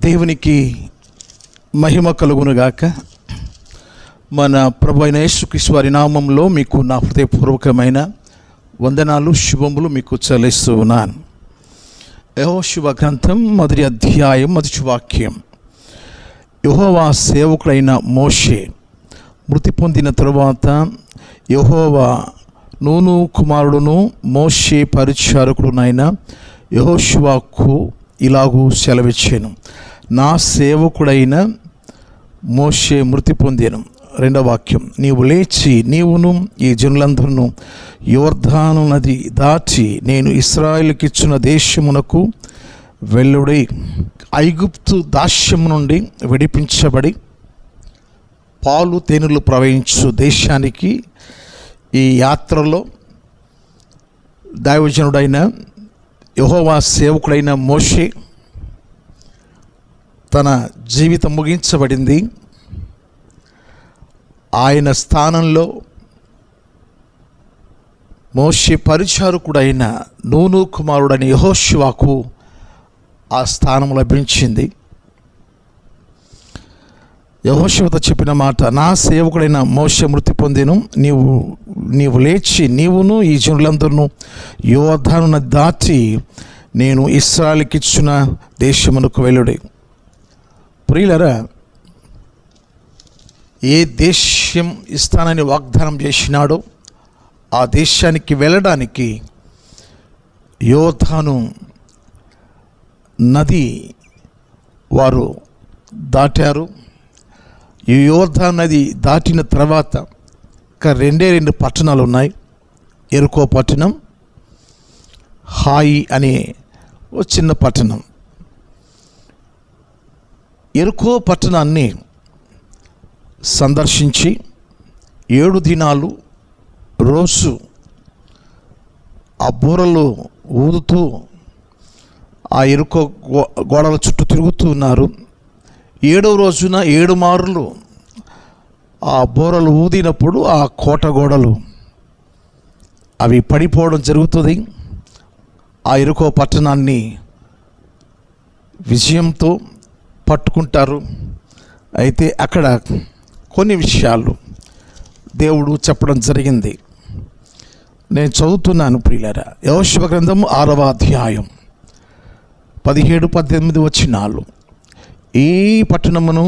దేవునికి మహిమ కలుగునుగాక. మన ప్రభు అయిన యేసుక్రీస్తు వారి నామంలో మీకు నా హృదయపూర్వకమైన వందనాలు, శుభములు మీకు చెల్లిస్తూ ఉన్నాను. యెహోషువ గ్రంథం 1వ అధ్యాయం 1వ వాక్యం. యెహోవా సేవకుడైన మోషే మృతి పొందిన తరువాత యెహోవా నూను కుమారుడును మోషే పరిచారకుడునైన యెహోషువకు ఇలాగూ సెలవిచ్చాను. నా సేవకుడైన మోషే మృతి పొందాను. 2వ వాక్యం. నీవు లేచి నీవును ఈ జనులందరూ యోర్దాను నది దాటి నేను ఇశ్రాయేలుకి ఇచ్చిన దేశమునకు వెళ్ళుడి. ఐగుప్తు దాస్యము నుండి విడిపించబడి పాలు తేనెలు ప్రవహించు దేశానికి ఈ యాత్రలో దైవజనుడైన యెహోవా సేవకుడైన మోషే తన జీవితం ముగించబడింది. ఆయన స్థానంలో మోషే పరిచారకుడైన నూను కుమారుడైన యెహోషువకు ఆ స్థానం లభించింది. యెహోషువతో చెప్పిన మాట, నా సేవకుడైన మోషే మృతి పొందెను. నీవు లేచి నీవును ఈ జనులందరూ యోర్దాను నది దాటి నేను ఇశ్రాయేలుకి ఇచ్చిన దేశమునకు వెళ్ళుడి. ప్రియులారా, ఏ దేశం ఇస్తానని వాగ్దానం చేసినాడో ఆ దేశానికి వెళ్ళడానికి యోర్దాను నది వారు దాటారు. ఈ యోర్దాను నది దాటిన తర్వాత ఇంకా 2 పట్టణాలు ఉన్నాయి. ఎరుకో పట్టణం, హాయి అనే ఓ చిన్న పట్టణం. ఎరుకో పట్టణాన్ని సందర్శించి 7 దినాలు రోజు ఆ బూరలు ఊదుతూ ఆ ఎరుకో గోడల చుట్టూ తిరుగుతూ ఉన్నారు. 7వ రోజున 7 మార్లు ఆ బూరలు ఊదినప్పుడు ఆ కోట గోడలు అవి పడిపోవడం జరుగుతుంది. ఆ ఎరుకో పట్టణాన్ని విజయంతో పట్టుకుంటారు. అయితే అక్కడ కొన్ని విషయాలు దేవుడు చెప్పడం జరిగింది. నేను చదువుతున్నాను ప్రియులారా. యెహోషువ గ్రంథం 6వ అధ్యాయం 17-18 వచనాలు. ఈ పట్టణమును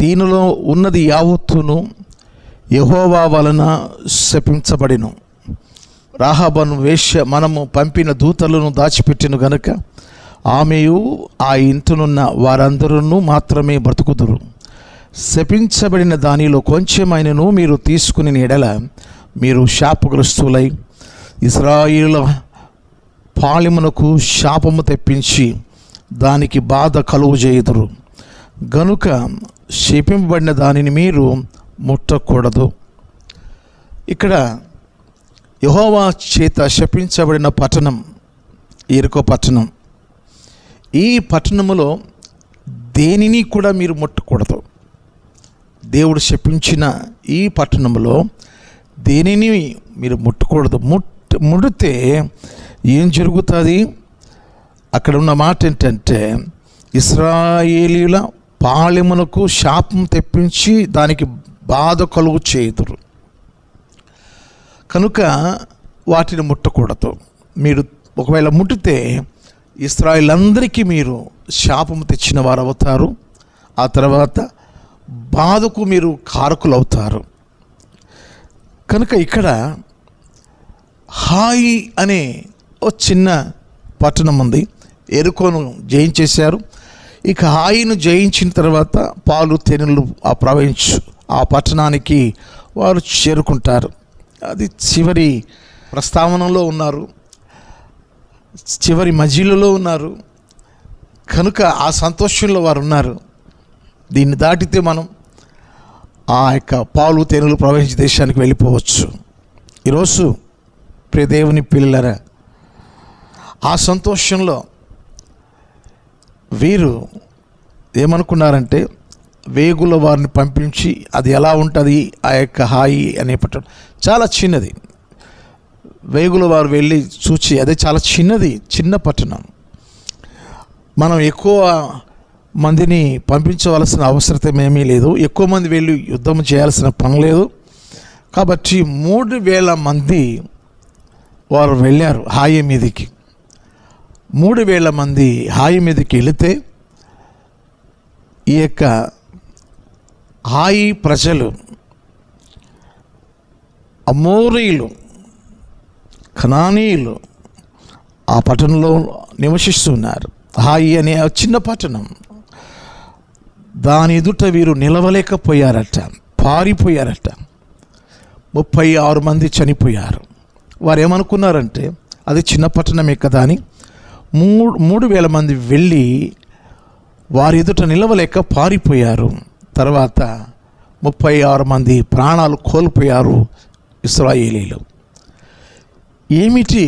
దీనిలో ఉన్నది యావత్తును యెహోవా వలన శపించబడిను. రాహాబను వేశ్య మనము పంపిన దూతలను దాచిపెట్టిన గనుక ఆమెయు ఆ ఇంటినున్న వారందరూ మాత్రమే బ్రతుకుదురు. శపించబడిన దానిలో కొంచెమైనను మీరు తీసుకుని ఎడల మీరు శాపగ్రస్తులై ఇశ్రాయేలు పాళెమునకు శాపము తెప్పించి దానికి బాధ కలుగు చేయుదురు. గనుక శపింపబడిన దానిని మీరు ముట్టకూడదు. ఇక్కడ యెహోవా చేత శపించబడిన పట్టణం ఎరుకో పట్టణం. ఈ పట్టణములో దేనిని కూడా మీరు ముట్టకూడదు. దేవుడు శపించిన ఈ పట్టణంలో దేనిని మీరు ముట్టకూడదు. ముడితే ఏం జరుగుతుంది? అక్కడ ఉన్న మాట ఏంటంటే, ఇశ్రాయేలీల పాళెమునకు శాపం తెప్పించి దానికి బాధ కలుగు చేయుదురు. కనుక వాటిని ముట్టకూడదు. మీరు ఒకవేళ ముట్టితే ఇశ్రాయేలందరికీ మీరు శాపము తెచ్చిన వారు అవుతారు. ఆ తర్వాత బాధకు మీరు కారకులు అవుతారు. కనుక ఇక్కడ హాయి అనే ఓ చిన్న పట్టణం ఉంది. ఎరుకోను జయించేశారు. ఇక హాయిను జయించిన తర్వాత పాలు తేనెలు ప్రవహించు ఆ పట్టణానికి వారు చేరుకుంటారు. అది చివరి ప్రస్తావనలో ఉన్నారు, చివరి మధ్యలో ఉన్నారు. కనుక ఆ సంతోషంలో వారు ఉన్నారు. దీన్ని దాటితే మనం ఆ యొక్క పాలు తేనెలు ప్రవహించే దేశానికి వెళ్ళిపోవచ్చు. ఈరోజు ప్రియ దేవుని పిల్లలారా, ఆ సంతోషంలో వీరు ఏమనుకున్నారంటే, వేగుల వారిని పంపించి అది ఎలా ఉంటుంది ఆ యొక్క హాయి అనే పట్టణం చాలా చిన్నది. వేగుల వారు వెళ్ళి చూచి అదే చాలా చిన్నది, చిన్న పట్టణం. మనం ఎక్కువ మందిని పంపించవలసిన అవసరం ఏమీ లేదు, ఎక్కువ మంది వెళ్ళి యుద్ధం చేయాల్సిన పని లేదు. కాబట్టి 3,000 మంది వారు వెళ్ళారు హాయి మీదకి. 3,000 మంది హాయి మీదకి వెళితే ఈ యొక్క హాయి ప్రజలు అమోరీయులు, కనానీయులు ఆ పట్టణంలో నివసిస్తున్నారు. హాయి అనే చిన్న పట్టణం, దాని ఎదుట వీరు నిలవలేకపోయారట, పారిపోయారట. 36 మంది చనిపోయారు. వారు ఏమనుకున్నారంటే అది చిన్న పట్టణమే కదా అని 3,000 మంది వెళ్ళి వారి ఎదుట నిలవలేక పారిపోయారు. తర్వాత 36 మంది ప్రాణాలు కోల్పోయారు ఇశ్రాయేలీలు. ఏమిటి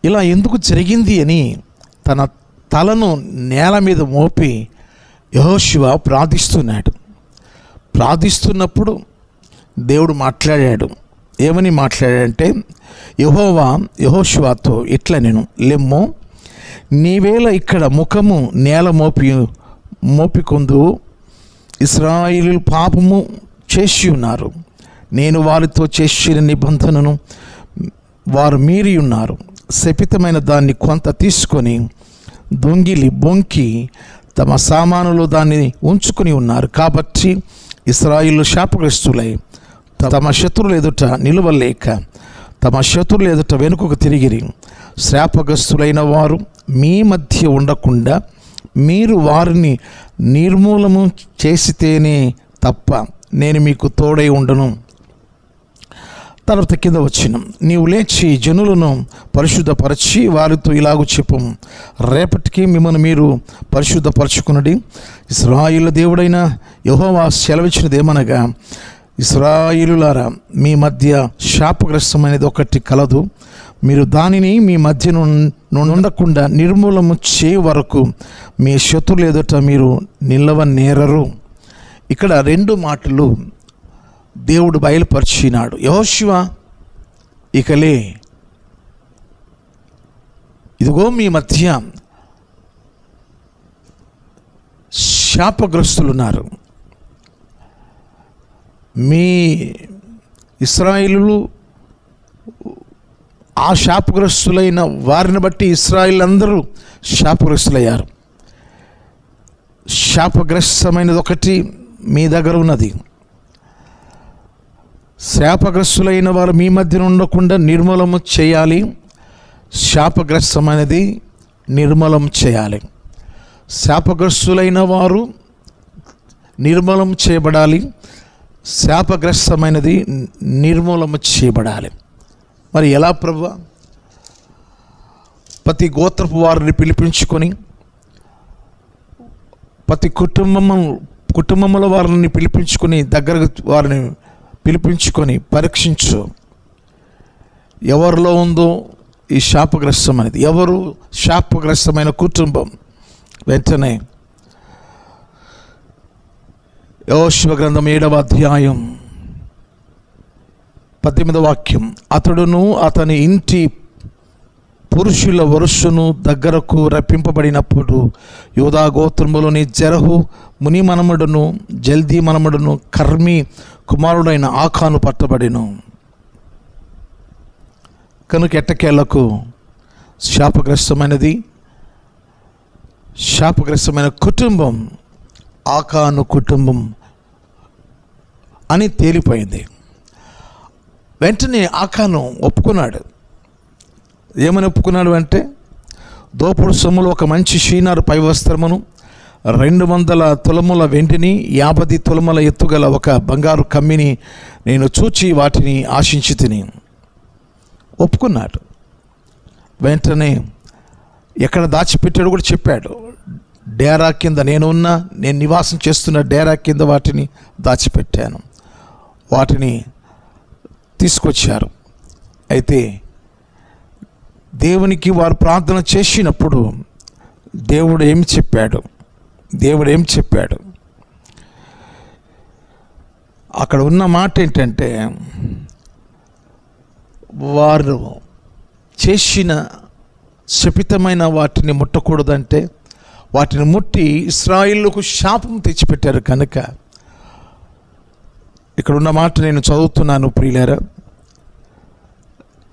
ఇలా ఎందుకు జరిగింది అని తన తలను నేల మీద మోపి యెహోషువ ప్రార్థిస్తున్నాడు. ప్రార్థిస్తున్నప్పుడు దేవుడు మాట్లాడాడు. ఏమని మాట్లాడాడంటే, యెహోవా యెహోషువతో ఇట్లా నేను లెమ్మో, నీవేళ ఇక్కడ ముఖము నేల మోపికొందు, ఇశ్రాయేలీయులు పాపము చేసి ఉన్నారు, నేను వారితో చేసిన నిబంధనను వారు మీరి ఉన్నారు. శపితమైన దాన్ని కొంత తీసుకొని దొంగిలి బొంకి తమ సామానులో దాన్ని ఉంచుకొని ఉన్నారు. కాబట్టి ఇశ్రాయేలు శాపగ్రస్తులై తమ శత్రువుల ఎదుట నిలువలేక తమ శత్రువుల ఎదుట వెనుకకు తిరిగిరి. శాపగ్రస్తులైన వారు మీ మధ్య ఉండకుండా మీరు వారిని నిర్మూలము చేసితేనే తప్ప నేను మీకు తోడై ఉండను. తర్వాత కింద వచ్చిన, నీవు లేచి జనులను పరిశుద్ధపరచి వారితో ఇలాగూ చెప్పు, రేపటికి మిమ్మల్ని మీరు పరిశుద్ధపరచుకున్నది. ఇశ్రాయేలు దేవుడైన యెహోవా సెలవిచ్చినదేమనగా, ఇశ్రాయేలులారా, మీ మధ్య శాపగ్రస్తమైనది ఒకటి కలదు. మీరు దానిని మీ మధ్య నుండకుండా నిర్మూలము చేయ వరకు మీ శత్రువుల ఎదుట మీరు నిలవనేరరు. ఇక్కడ 2 మాటలు దేవుడు బయలుపరిచినాడు. యెహోషువ, ఇకలే, ఇదిగో మీ మధ్య శాపగ్రస్తులున్నారు. మీ ఇశ్రాయేలులు ఆ శాపగ్రస్తులైన వారిని బట్టి ఇశ్రాయేలందరూ శాపగ్రస్తులయ్యారు. శాపగ్రస్తమైనది ఒకటి మీ దగ్గర ఉన్నది. శాపగ్రస్తులైన వారు మీ మధ్య ఉండకుండా నిర్మూలము చేయాలి. శాపగ్రస్తమైనది నిర్మూలం చేయాలి. శాపగ్రస్తులైన వారు నిర్మూలం చేయబడాలి. శాపగ్రస్తమైనది నిర్మూలము చేయబడాలి. మరి ఎలా ప్రభువా? ప్రతి గోత్రపు వారిని పిలిపించుకొని, ప్రతి కుటుంబంలో వారిని పిలిపించుకొని, దగ్గర వారిని పిలిపించుకొని పరీక్షించు, ఎవరిలో ఉందో ఈ శాపగ్రస్తం అనేది. ఎవరు శాపగ్రస్తమైన కుటుంబం? వెంటనే యెహోషువ గ్రంథం 7వ అధ్యాయం 18వ వాక్యం, అతడును అతని ఇంటి పురుషుల వరుసను దగ్గరకు రప్పింపబడినప్పుడు యూదా గోత్రములోని జెరహు ముని మనమడును జల్దీ మనమడును కర్మీ కుమారుడైన ఆకాను పట్టబడిను. కనుక ఎట్టకేళ్లకు శాపగ్రస్తమైన కుటుంబం ఆకాను కుటుంబం అని తేలిపోయింది. వెంటనే ఆకాను ఒప్పుకున్నాడు. ఏమని ఒప్పుకున్నాడు అంటే, దోపుడు సొమ్ములు ఒక మంచి షీనారు పై వస్త్రమును, 200 తులముల వెండిని, 50 తులముల ఎత్తుగల ఒక బంగారు కమ్మిని నేను చూచి వాటిని ఆశించి తిని ఒప్పుకున్నాడు. వెంటనే ఎక్కడ దాచిపెట్టాడు కూడా చెప్పాడు. డేరా కింద నేను నివాసం చేస్తున్న డేరా కింద వాటిని దాచిపెట్టాను. వాటిని తీసుకొచ్చారు. అయితే దేవునికి వారు ప్రార్థన చేసినప్పుడు దేవుడు ఏం చెప్పాడు? అక్కడ ఉన్న మాట ఏంటంటే, వారు చేసిన శపితమైన వాటిని ముట్టకూడదంటే వాటిని ముట్టి ఇశ్రాయేలుకు శాపం తెచ్చిపెట్టారు కనుక ఇక్కడున్న మాట నేను చదువుతున్నాను ప్రియులారా.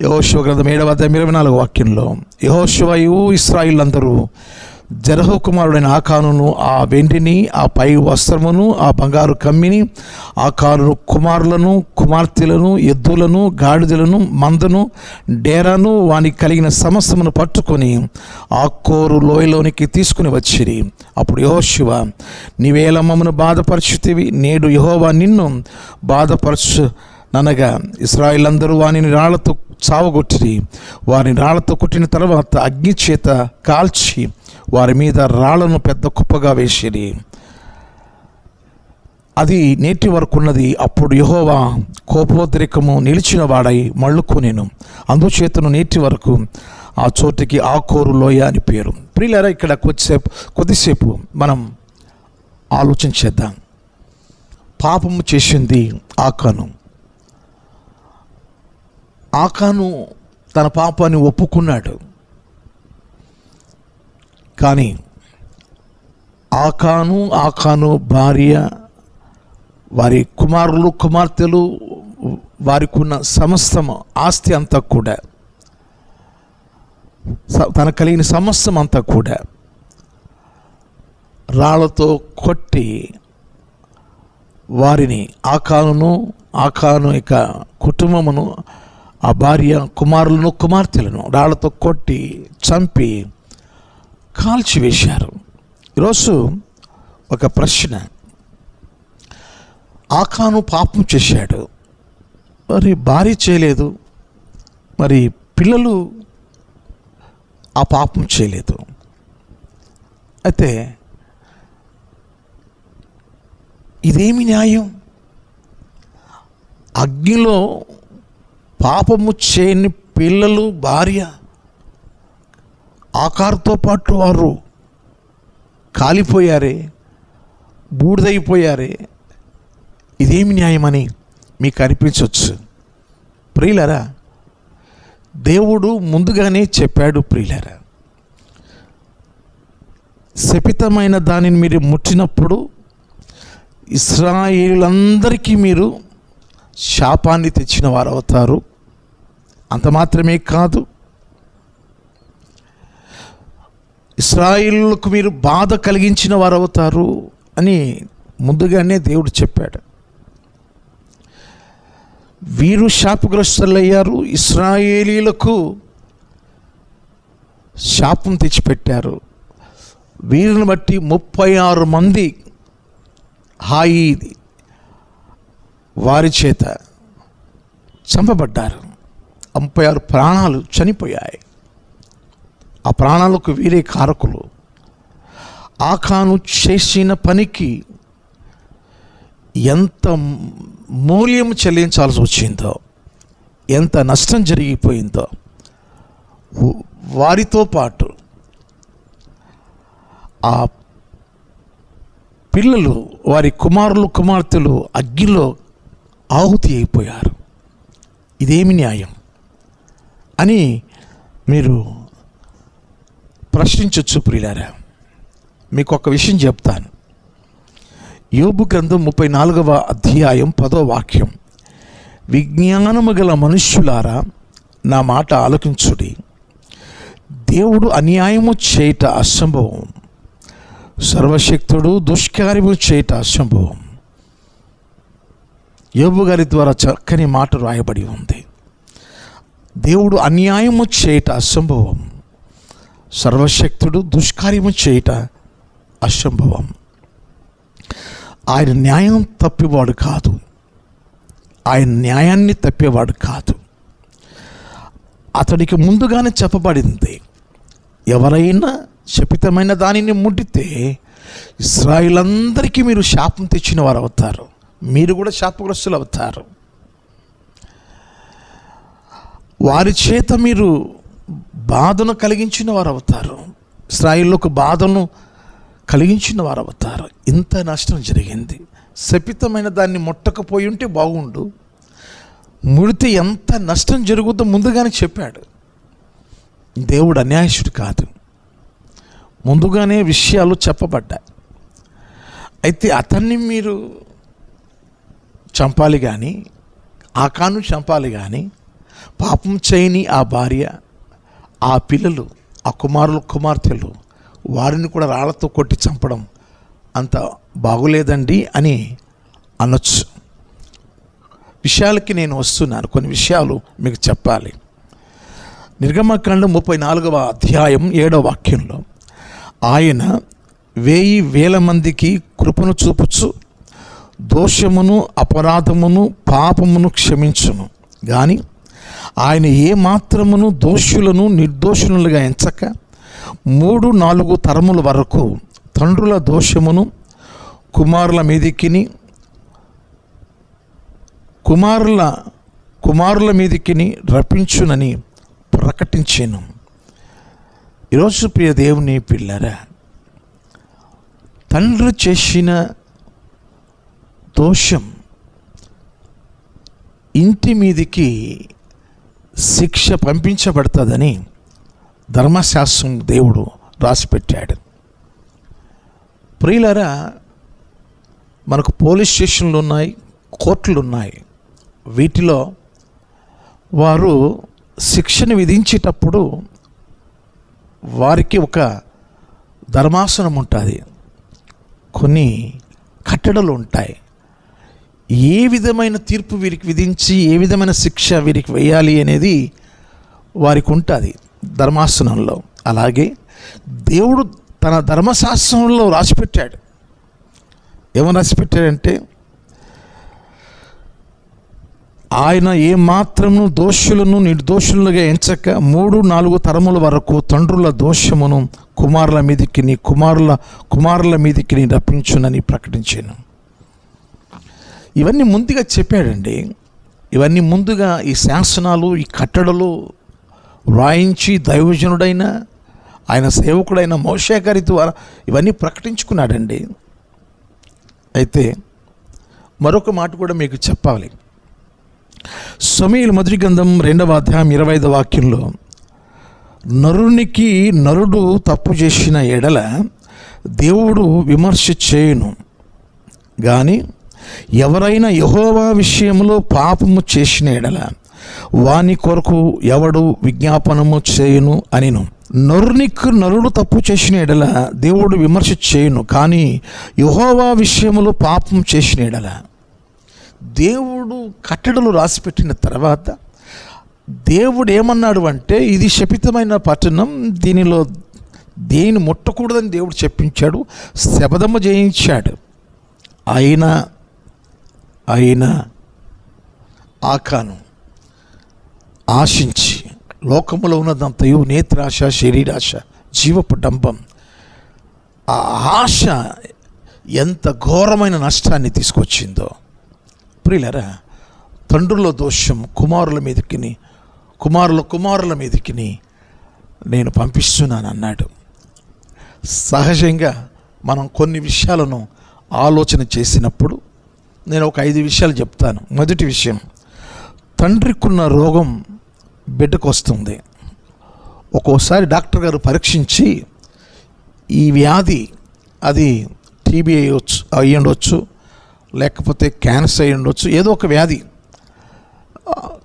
యెహోషువ గ్రంథం 7:24 వాక్యంలో, యెహోషువయు ఇశ్రాయేలందరూ జెరహు కుమారుడైన ఆకానును, ఆ వెండిని, ఆ పై వస్త్రమును, ఆ బంగారు కమ్మిని, ఆకాను కుమారులను, కుమార్తెలను, ఎద్దులను, గాడిదలను, మందను, డేరాను, వానికి కలిగిన సమస్తమును పట్టుకొని ఆకోరు లోయలోనికి తీసుకుని వచ్చిరి. అప్పుడు యెహోషువ, నీవేళ మమ్మను బాధపరచుతివి, నేడు యెహోవా నిన్ను బాధపరచుననగా ఇశ్రాయేలందరూ వానిని రాళ్లతో చావగొట్టిరి. వారిని రాళ్లతో కొట్టిన తర్వాత అగ్ని చేత కాల్చి వారి మీద రాళ్లను పెద్ద కుప్పగా వేసిరి. అది నేటి వరకు ఉన్నది. అప్పుడు యెహోవా కోపోద్రేకము నిలిచిన వాడై మళ్ళుకొనెను. అందుచేతను నేటి వరకు ఆ చోటికి ఆకోరు లోయ అని పేరు. ప్రియులారా, ఇక్కడ కొద్దిసేపు మనం ఆలోచన చేద్దాం. పాపము చేసింది ఆకాను. ఆకాను తన పాపాన్ని ఒప్పుకున్నాడు. కానీ ఆకాను భార్య, వారి కుమారులు, కుమార్తెలు, వారికి ఉన్న సమస్తము ఆస్తి అంతా కూడా, తనకు కలిగిన సమస్తం అంతా కూడా రాళ్లతో కొట్టి వారిని ఆకాను ఇక కుటుంబమును, ఆ భార్య, కుమారులను, కుమార్తెలను రాళ్లతో కొట్టి చంపి కాల్చివేశారు. ఈరోజు ఒక ప్రశ్న. ఆకాను పాపం చేశాడు, మరి భార్య చేయలేదు, మరి పిల్లలు ఆ పాపం చేయలేదు. అయితే ఇదేమి న్యాయం? అగ్నిలో పాపము చేయని పిల్లలు, భార్య, ఆకారుతో పాటు వారు కాలిపోయారే, బూడిదైపోయారే. ఇదేమి న్యాయమని మీకు అనిపించవచ్చు. ప్రియులారా, దేవుడు ముందుగానే చెప్పాడు. ప్రియులారా, శపితమైన దానిని మీరు ముట్టినప్పుడు ఇశ్రాయేలులందరికీ మీరు శాపాన్ని తెచ్చిన వారు అవుతారు. అంత మాత్రమే కాదు, ఇశ్రాయేలులకు మీరు బాధ కలిగించిన వారు అవుతారు అని ముందుగానే దేవుడు చెప్పాడు. వీరు శాపగ్రస్తులయ్యారు, ఇశ్రాయేలీలకు శాపం తెచ్చిపెట్టారు. వీరిని బట్టి 36 మంది హాయి వారి చేత చంపబడ్డారు. 36 ప్రాణాలు చనిపోయాయి. ఆ ప్రాణాలకు వీరే కారకులు. ఆకాను చేసిన పనికి ఎంత మూల్యం చెల్లించాల్సి వచ్చిందో, ఎంత నష్టం జరిగిపోయిందో, వారితో పాటు ఆ పిల్లలు, వారి కుమారులు, కుమార్తెలు అగ్నిలో ఆహుతి అయిపోయారు. ఇదేమి న్యాయం అని మీరు ప్రశ్నించవచ్చు. ప్రియులారా, మీకు ఒక విషయం చెప్తాను. యోబు గ్రంథం 34వ అధ్యాయం 10వ వాక్యం, విజ్ఞానము గల మనుష్యులారా నా మాట ఆలకించుడి, దేవుడు అన్యాయము చేయట అసంభవం, సర్వశక్తుడు దుష్కార్యము చేయట అసంభవం. యోబు గారి ద్వారా చక్కని మాట రాయబడి ఉంది. దేవుడు అన్యాయము చేయట అసంభవం, సర్వశక్తుడు దుష్కార్యము చేయట అసంభవం. ఆయన న్యాయం తప్పేవాడు కాదు, ఆయన న్యాయాన్ని తప్పేవాడు కాదు. అతడికి ముందుగానే చెప్పబడింది, ఎవరైనా శపితమైన దానిని ముట్టితే ఇశ్రాయేలందరికీ మీరు శాపం తెచ్చిన వారు అవుతారు, మీరు కూడా శాపగ్రస్తులు అవుతారు. వారి చేత మీరు బాధను కలిగించిన వారు అవుతారు, ఇశ్రాయేలుకు బాధను కలిగించిన వారు అవుతారు. ఇంత నష్టం జరిగింది. శపితమైన దాన్ని ముట్టకపోయి ఉంటే బాగుండు, ముడితే ఎంత నష్టం జరుగుతుందో ముందుగానే చెప్పాడు. దేవుడు అన్యాయస్తుడు కాదు. ముందుగానే విషయాలు చెప్పబడ్డాయి. అయితే అతన్ని మీరు చంపాలి కానీ, ఆకాను చంపాలి కానీ, పాపం చేయని ఆ భార్య, ఆ పిల్లలు, ఆ కుమారులు కుమార్తెలు, వారిని కూడా రాళ్లతో కొట్టి చంపడం అంత బాగులేదండి అని అనొచ్చు. విషయాలకి నేను వస్తున్నాను. కొన్ని విషయాలు మీకు చెప్పాలి. నిర్గమకాండం 34వ అధ్యాయం 7వ వాక్యంలో ఆయన 1000 మందికి కృపను చూపుచు దోషమును అపరాధమును పాపమును క్షమించును, కానీ ఆయన ఏమాత్రమును దోషులను నిర్దోషులుగా ఎంచక 3-4 తరముల వరకు తండ్రుల దోషమును కుమారుల మీదికిని కుమారుల మీదికిని రప్పించునని ప్రకటించాను. ఈరోజు ప్రియ దేవుని పిల్లరా, తండ్రి చేసిన దోషం ఇంటి మీదికి శిక్ష పంపించబడుతుందని ధర్మశాస్త్రం దేవుడు రాసిపెట్టాడు. ప్రియులారా, మనకు పోలీస్ స్టేషన్లు ఉన్నాయి, కోర్టులు ఉన్నాయి. వీటిలో వారు శిక్షను విధించేటప్పుడు వారికి ఒక ధర్మాసనం ఉంటుంది, కొన్ని కట్టడలు ఉంటాయి. ఏ విధమైన తీర్పు వీరికి విధించి ఏ విధమైన శిక్ష వీరికి వేయాలి అనేది వారికి ఉంటుంది ధర్మాసనంలో. అలాగే దేవుడు తన ధర్మశాస్త్రంలో రాసిపెట్టాడు. ఏమని రాసిపెట్టాడంటే, ఆయన ఏమాత్రము దోషులను నిర్దోషులుగా ఎంచక 3-4 తరముల వరకు తండ్రుల దోషమును కుమారుల మీదికి రప్పించునని ప్రకటించాను. ఇవన్నీ ముందుగా చెప్పాడండి. ఇవన్నీ ముందుగా ఈ శాసనాలు, ఈ కట్టడలు వ్రాయించి దైవజనుడైన ఆయన సేవకుడైన మోషే గారి ద్వారా ఇవన్నీ ప్రకటించుకున్నాడండి. అయితే మరొక మాట కూడా మీకు చెప్పాలి. సమూయేలు మొదటి గ్రంథం 2వ అధ్యాయం 25వ వాక్యంలో, నరునికి నరుడు తప్పు చేసిన ఎడల దేవుడు విమర్శ చేయును, కానీ ఎవరైనా యెహోవా విషయంలో పాపము చేసిన ఎడల వాని కొరకు ఎవడు విజ్ఞాపనము చేయును అనిను. నరునికి నరుడు తప్పు చేసిన ఎడల దేవుడు విమర్శ చేయును, కానీ యెహోవా విషయంలో పాపం చేసిన ఎడల. దేవుడు కట్టడలు రాసిపెట్టిన తర్వాత దేవుడు ఏమన్నాడు అంటే, ఇది శపితమైన పట్టణం, దీనిలో దేని ముట్టకూడదని దేవుడు చెప్పించాడు, శపథము చేయించాడు. అయినా ఆకాను ఆశించి లోకములో ఉన్నదంతయు నేత్రాశ, శరీరాశ, జీవపు డంబం, ఆ ఆశ ఎంత ఘోరమైన నష్టాన్ని తీసుకొచ్చిందో. ప్రియులారా, తండ్రుల దోషం కుమారుల మీదకి నేను పంపిస్తున్నాను అన్నాడు. సహజంగా మనం కొన్ని విషయాలను ఆలోచన చేసినప్పుడు నేను ఒక 5 విషయాలు చెప్తాను. మొదటి విషయం, తండ్రికున్న రోగం బిడ్డకు వస్తుంది. ఒక్కోసారి డాక్టర్ గారు పరీక్షించి ఈ వ్యాధి అది టీబీ అయ్యి ఉండొచ్చు, లేకపోతే క్యాన్సర్ అయ్యి ఉండొచ్చు, ఏదో ఒక వ్యాధి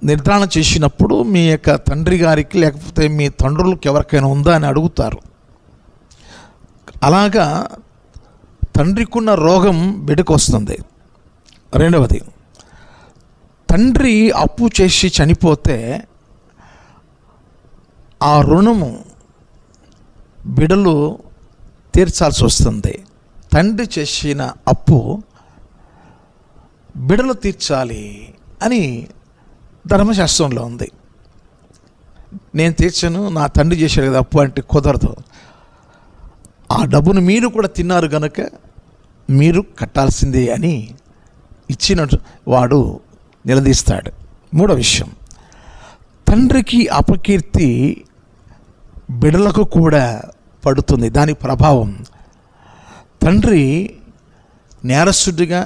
నిర్ధారణ చేసినప్పుడు మీ యొక్క తండ్రి గారికి లేకపోతే మీ తండ్రులకు ఎవరికైనా ఉందా అని అడుగుతారు. అలాగా తండ్రికున్న రోగం బిడ్డకు వస్తుంది. రెండవది, తండ్రి అప్పు చేసి చనిపోతే ఆ రుణము బిడ్డలు తీర్చాల్సి వస్తుంది. తండ్రి చేసిన అప్పు బిడ్డలు తీర్చాలి అని ధర్మశాస్త్రంలో ఉంది. నేను తీర్చను, నా తండ్రి చేశాడు కదా అప్పు అంటే కుదరదు. ఆ డబ్బును మీరు కూడా తిన్నారు కనుక మీరు కట్టాల్సిందే అని ఇచ్చిన వాడు నిలదీస్తాడు. మూడో విషయం, తండ్రికి అపకీర్తి బిడ్డలకు కూడా పడుతుంది. దాని ప్రభావం తండ్రి నేరస్తుడిగా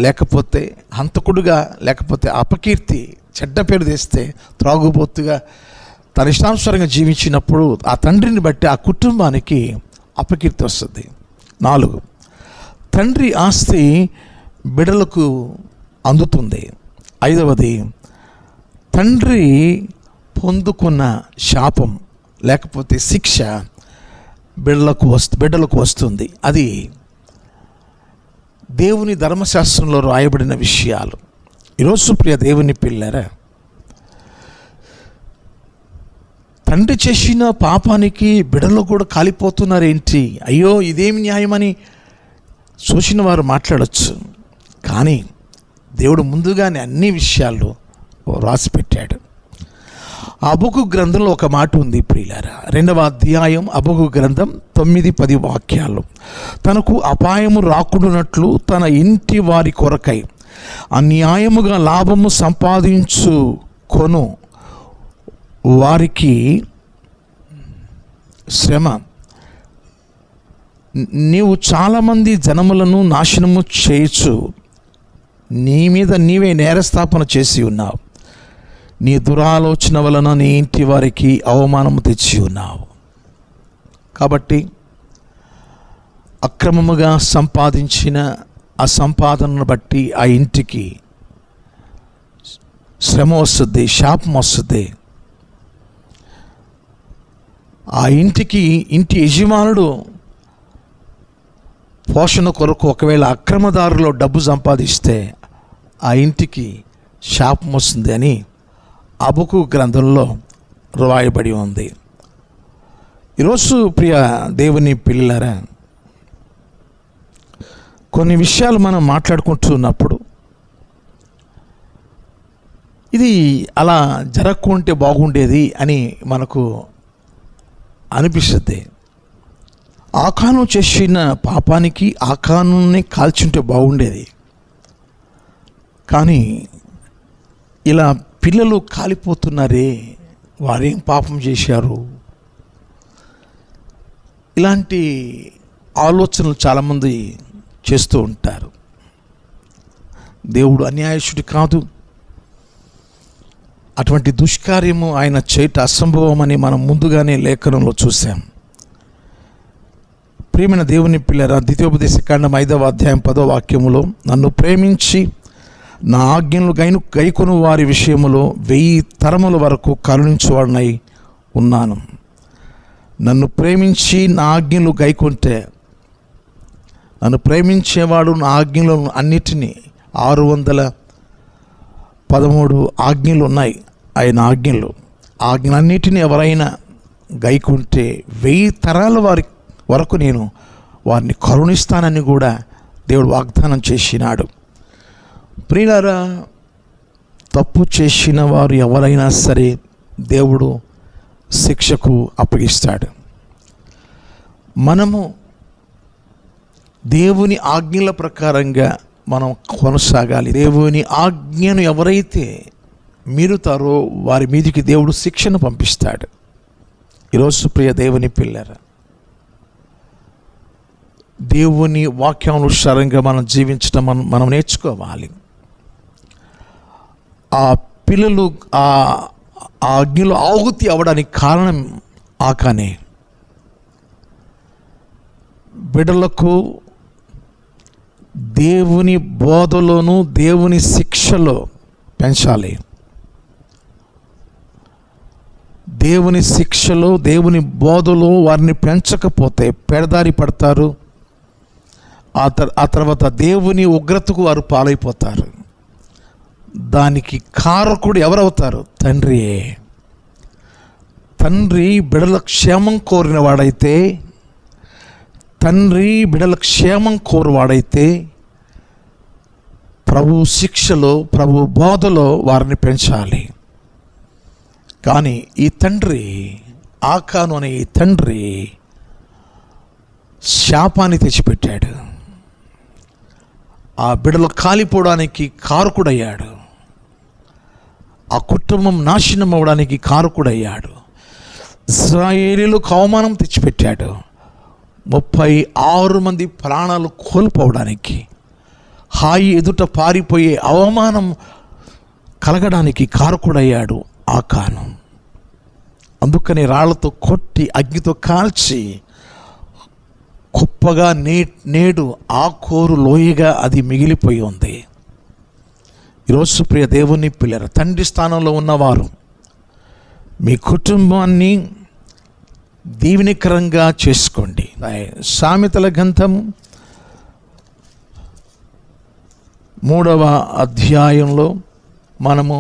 లేకపోతే హంతకుడుగా లేకపోతే అపకీర్తి చెడ్డ పేరు తెస్తే త్రాగుబోతుగా తన ఇష్టానుసారంగా జీవించినప్పుడు ఆ తండ్రిని బట్టి ఆ కుటుంబానికి అపకీర్తి వస్తుంది. 4, తండ్రి ఆస్తి బిడ్డలకు అందుతుంది. 5వది, తండ్రి పొందుకున్న శాపం లేకపోతే శిక్ష బిడ్డలకు వస్తుంది. అది దేవుని ధర్మశాస్త్రంలో రాయబడిన విషయాలు. ఈరోజు ప్రియ దేవుని పిల్లరా, తండ్రి చేసిన పాపానికి బిడ్డలు కూడా కాలిపోతున్నారేంటి, అయ్యో ఇదేమి న్యాయమని చూసిన వారు మాట్లాడచ్చు. కానీ దేవుడు ముందుగానే అన్ని విషయాలు రాసి పెట్టాడు. హబక్కు గ్రంథంలో ఒక మాట ఉంది ప్రియులారా, 2వ అధ్యాయం హబక్కు గ్రంథం 9-10 వాక్యాలు. తనకు అపాయము రాకుండానట్లు తన ఇంటి వారి కొరకై అన్యాయముగా లాభము సంపాదించుకొను వారికి శ్రమ. నీవు చాలామంది జనములను నాశనము చేయొచ్చు, నీ మీద నీవే నేరస్థాపన చేసి ఉన్నావు. నీ దురాలోచన వలన నీ ఇంటి వారికి అవమానము తెచ్చి ఉన్నావు. కాబట్టి అక్రమముగా సంపాదించిన ఆ సంపాదనను బట్టి ఆ ఇంటికి శ్రమ వస్తుంది, శాపం వస్తుంది. ఆ ఇంటి యజమానుడు పోషణ కొరకు ఒకవేళ అక్రమదారులో డబ్బు సంపాదిస్తే ఆ ఇంటికి శాపం వస్తుంది అని హబక్కు గ్రంథంలో రాయబడి ఉంది. ఈరోజు ప్రియ దేవుని పిల్లలారా, కొన్ని విషయాలు మనం మాట్లాడుకుంటున్నప్పుడు ఇది అలా జరగకుంటే బాగుండేది అని మనకు అనిపిస్తుంది. ఆకాను చేసిన పాపానికి ఆకానుని కాల్చుంటే బాగుండేది, కానీ ఇలా పిల్లలు కాలిపోతున్నారే, వారేం పాపం చేశారు, ఇలాంటి ఆలోచనలు చాలామంది చేస్తూ ఉంటారు. దేవుడు అన్యాయశుడు కాదు, అటువంటి దుష్కార్యము ఆయన చేయట అసంభవం అని మనం ముందుగానే లేఖనంలో చూసాం. ప్రియమైన దేవుని పిల్లరా, ద్వితీయోపదేశకాండం 5వ అధ్యాయం 10వ వాక్యములో, నన్ను ప్రేమించి నా ఆజ్ఞలు గైకొను వారి విషయములో 1000 తరముల వరకు కరుణించువాడినై ఉన్నాను. నన్ను ప్రేమించి నా ఆజ్ఞలు గైకొంటే, నన్ను ప్రేమించేవాడు నా ఆజ్ఞలను అన్నిటినీ 613 ఆజ్ఞలు ఉన్నాయి. ఆయన ఆజ్ఞలన్నిటినీ ఎవరైనా గైకుంటే 1000 తరాల వారి వరకు నేను వారిని కరుణిస్తానని కూడా దేవుడు వాగ్దానం చేసినాడు. ప్రియులారా, తప్పు చేసిన వారు ఎవరైనా సరే దేవుడు శిక్షకు అప్పగిస్తాడు. మనము దేవుని ఆజ్ఞల ప్రకారంగా మనం కొనసాగాలి. దేవుని ఆజ్ఞను ఎవరైతే మీరుతారో వారి మీదికి దేవుడు శిక్షను పంపిస్తాడు. ఈరోజు ప్రియ దేవుని పిల్లరా, దేవుని వాక్యానుసారంగా మనం జీవించడం మనం నేర్చుకోవాలి. ఆ పిల్లలు ఆ అగ్నిలో ఆహుతి అవ్వడానికి కారణం ఆకానే. బిడ్డలకు దేవుని బోధలోను దేవుని శిక్షలో పెంచాలి. దేవుని శిక్షలో దేవుని బోధలో వారిని పెంచకపోతే పెడదారి పడతారు. ఆ తర్వాత దేవుని ఉగ్రతకు వారు పాలైపోతారు. దానికి కారకుడు ఎవరవుతారు? తండ్రియే. తండ్రి బిడ్డల క్షేమం కోరిన వాడైతే, తండ్రి బిడ్డల క్షేమం కోరువాడైతే ప్రభు శిక్షలో ప్రభు బోధలో వారిని పెంచాలి. కానీ ఈ తండ్రి, ఆకాను అనే ఈ తండ్రి శాపాన్ని తెచ్చిపెట్టాడు. ఆ బిడ్డలు కాలిపోవడానికి కారకుడయ్యాడు. ఆ కుటుంబం నాశనం అవ్వడానికి కారకుడయ్యాడు. ఇశ్రాయేలీయులకు అవమానం తెచ్చిపెట్టాడు. 36 మంది ప్రాణాలు కోల్పోవడానికి, హాయి ఎదుట పారిపోయే అవమానం కలగడానికి కారకుడయ్యాడు ఆకాను. అందుకని రాళ్లతో కొట్టి అగ్నితో కాల్చి గొప్పగా నేడు ఆకోరు లోయగా అది మిగిలిపోయి ఉంది. ఈరోజు ప్రియ దేవుని పిల్లలు, తండ్రి స్థానంలో ఉన్నవారు మీ కుటుంబాన్ని దీవెనకరంగా చేసుకోండి. సామెతల గ్రంథం 3వ అధ్యాయంలో మనము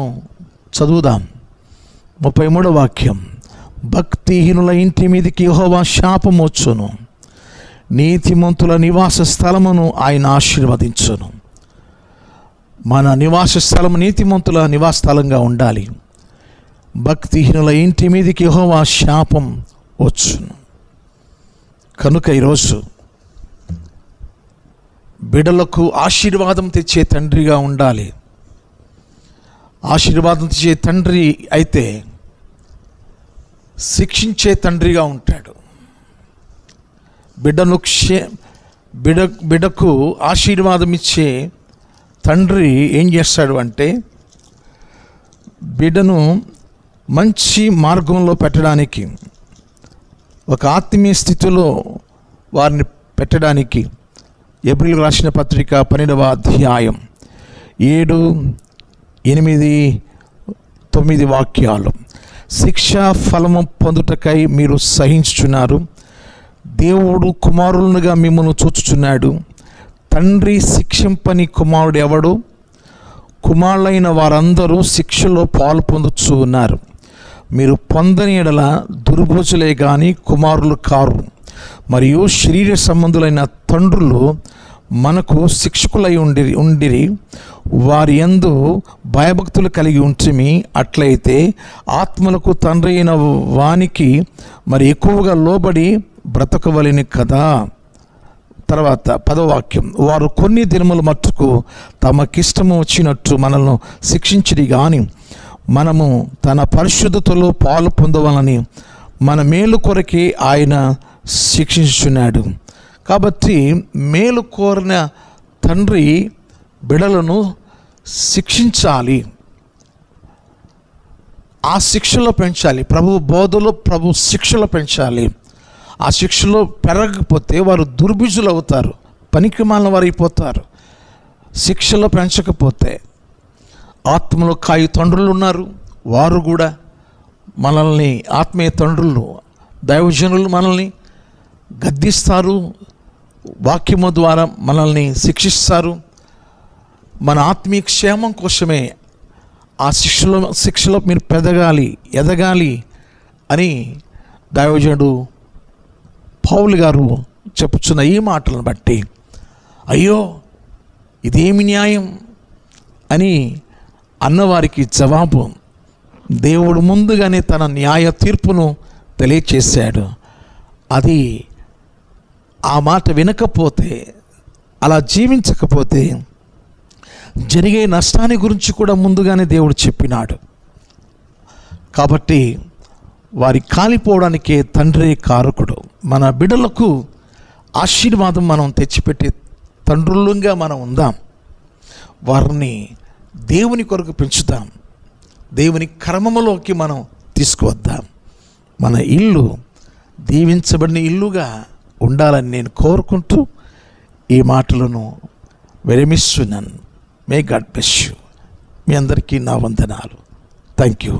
చదువుదాం. 33వ వాక్యం. భక్తిహీనుల ఇంటి మీదకి యెహోవా శాపము వచ్చును, నీతిమంతుల నివాస స్థలమును ఆయన ఆశీర్వదించును. మన నివాస స్థలము నీతిమంతుల నివాస స్థలంగా ఉండాలి. భక్తిహీనుల ఇంటి మీదకి యెహోవా శాపం వచ్చును. కనుక ఈరోజు బిడ్డలకు ఆశీర్వాదం తెచ్చే తండ్రిగా ఉండాలి. ఆశీర్వాదం తెచ్చే తండ్రి అయితే శిక్షించే తండ్రిగా ఉంటాడు. బిడ్డకు ఆశీర్వాదం ఇచ్చే తండ్రి ఏం చేస్తాడు అంటే, బిడ్డను మంచి మార్గంలో పెట్టడానికి, ఒక ఆత్మీయ స్థితిలో వారిని పెట్టడానికి ఎబ్రిల్ రాసిన పత్రిక 12వ అధ్యాయం 7, 8, 9 వాక్యాలు. శిక్షా ఫలము పొందుటకై మీరు సహించుచున్నారు. దేవుడు కుమారులుగా మిమ్మల్ని చూచుచున్నాడు. తండ్రి శిక్షింపని కుమారుడు ఎవడు? కుమారులైన వారందరూ శిక్షలో పాలు పొందుచూ ఉన్నారు. మీరు పొందని ఎడల దుర్భోజులే కానీ కుమారులు కారు. మరియు శరీర సంబంధులైన తండ్రులు మనకు శిక్షకులై ఉండిరి. వారి యందు భయభక్తులు కలిగి ఉంచిమి. అట్లయితే ఆత్మలకు తండ్రి అయిన వానికి మరి ఎక్కువగా లోబడి బ్రతకవలెను కదా. తర్వాత 10వ వాక్యం. వారు కొన్ని దినముల మట్టుకు తమకిష్టము వచ్చినట్టు మనల్ని శిక్షించిరి కానీ మనము తన పరిశుద్ధతలో పాలు పొందవాలని మన మేలు కొరకే ఆయన శిక్షించుచున్నాడు. కాబట్టి మేలు కోరిన తండ్రి బిడలను శిక్షించాలి, ఆ శిక్షలో పెంచాలి. ప్రభు బోధలో ప్రభు శిక్షలో పెంచాలి. ఆ శిక్షలో పెరగకపోతే వారు దుర్బుజులు అవుతారు, పనికిమాలిన వారు అయిపోతారు. శిక్షలో పెంచకపోతే ఆత్మలో కాయి తండ్రులు ఉన్నారు, వారు కూడా మనల్ని, ఆత్మీయ తండ్రులు దైవజనులు మనల్ని గద్దిస్తారు, వాక్యము ద్వారా మనల్ని శిక్షిస్తారు. మన ఆత్మీయ క్షేమం కోసమే ఆ శిక్షలో మీరు ఎదగాలి అని దైవజనుడు పౌలు గారు చెప్పుచున్న ఈ మాటలను బట్టి, అయ్యో ఇదేమి న్యాయం అని అన్నవారికి జవాబు దేవుడు ముందుగానే తన న్యాయ తీర్పును తెలియచేశాడు. అది ఆ మాట వినకపోతే, అలా జీవించకపోతే జరిగే నష్టాన్ని గురించి కూడా ముందుగానే దేవుడు చెప్పినాడు. కాబట్టి వారి కాలిపోవడానికే తండ్రి కారకుడు. మన బిడ్డలకు ఆశీర్వాదం మనం తెచ్చిపెట్టే తండ్రులుగా మనం ఉందాం. వారిని దేవుని కొరకు పెంచుదాం, దేవుని క్రమములోకి మనం తీసుకువద్దాం. మన ఇల్లు దీవించబడిన ఇల్లుగా ఉండాలని నేను కోరుకుంటూ ఈ మాటలను విరమిస్తున్నాను. May God bless you. మీ అందరికీ నా వందనాలు. Thank you.